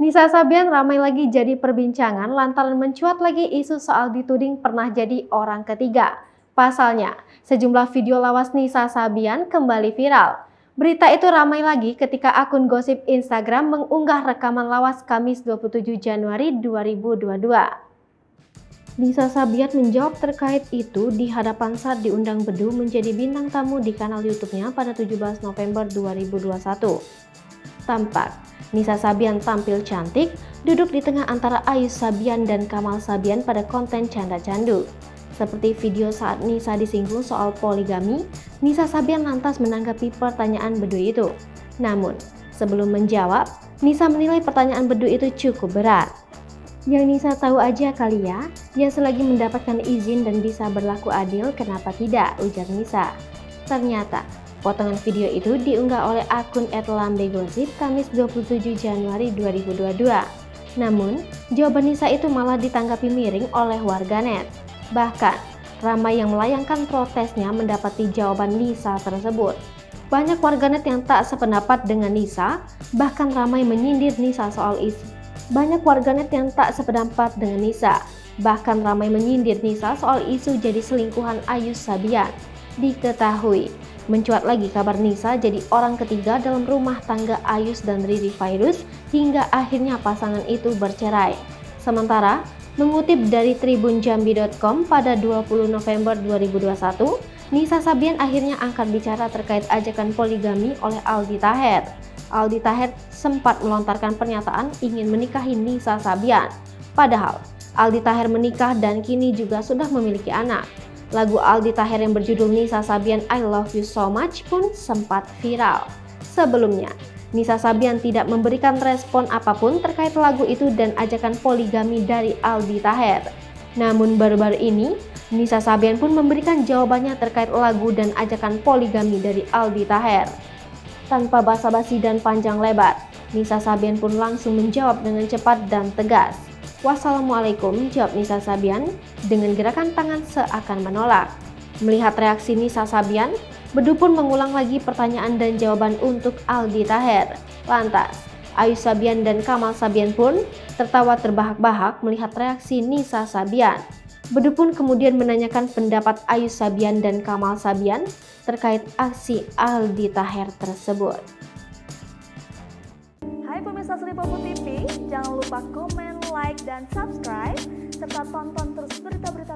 Nisa Sabian ramai lagi jadi perbincangan lantaran mencuat lagi isu soal dituding pernah jadi orang ketiga. Pasalnya, sejumlah video lawas Nisa Sabian kembali viral. Berita itu ramai lagi ketika akun gosip Instagram mengunggah rekaman lawas Kamis 27 Januari 2022. Nisa Sabian menjawab terkait itu di hadapan saat diundang Bedu menjadi bintang tamu di kanal YouTube-nya pada 17 November 2021. Tampak Nisa Sabian tampil cantik, duduk di tengah antara Ayus Sabian dan Kamal Sabian pada konten canda-candu. Seperti video saat Nisa disinggung soal poligami, Nisa Sabian lantas menanggapi pertanyaan Bedu itu. Namun, sebelum menjawab, Nisa menilai pertanyaan Bedu itu cukup berat. Yang Nisa tahu aja kali ya, selagi mendapatkan izin dan bisa berlaku adil, kenapa tidak, ujar Nisa. Ternyata, potongan video itu diunggah oleh akun @lambegosip Kamis 27 Januari 2022. Namun, jawaban Nisa itu malah ditanggapi miring oleh warganet. Bahkan, ramai yang melayangkan protesnya mendapati jawaban Nisa tersebut. Banyak warganet yang tak sependapat dengan Nisa, bahkan ramai menyindir Nisa soal isu. soal isu jadi selingkuhan Ayus Sabian. Diketahui, mencuat lagi kabar Nisa jadi orang ketiga dalam rumah tangga Ayus dan Riri Fairuz hingga akhirnya pasangan itu bercerai. Sementara, mengutip dari tribunjambi.com pada 20 November 2021, Nisa Sabian akhirnya angkat bicara terkait ajakan poligami oleh Aldi Taher. Aldi Taher sempat melontarkan pernyataan ingin menikahi Nisa Sabian. Padahal, Aldi Taher menikah dan kini juga sudah memiliki anak. Lagu Aldi Taher yang berjudul Nisa Sabian I Love You So Much pun sempat viral. Sebelumnya, Nisa Sabian tidak memberikan respon apapun terkait lagu itu dan ajakan poligami dari Aldi Taher. Namun baru-baru ini, Nisa Sabian pun memberikan jawabannya terkait lagu dan ajakan poligami dari Aldi Taher. Tanpa basa-basi dan panjang lebar, Nisa Sabian pun langsung menjawab dengan cepat dan tegas. Wassalamualaikum, jawab Nisa Sabian dengan gerakan tangan seakan menolak. Melihat reaksi Nisa Sabian, Bedu pun mengulang lagi pertanyaan dan jawaban untuk Aldi Taher. Lantas, Ayus Sabian dan Kamal Sabian pun tertawa terbahak-bahak melihat reaksi Nisa Sabian. Bedu pun kemudian menanyakan pendapat Ayus Sabian dan Kamal Sabian terkait aksi Aldi Taher tersebut. Hai pemirsa Sri Popo TV, jangan lupa komen, like, dan subscribe, serta tonton terus berita-berita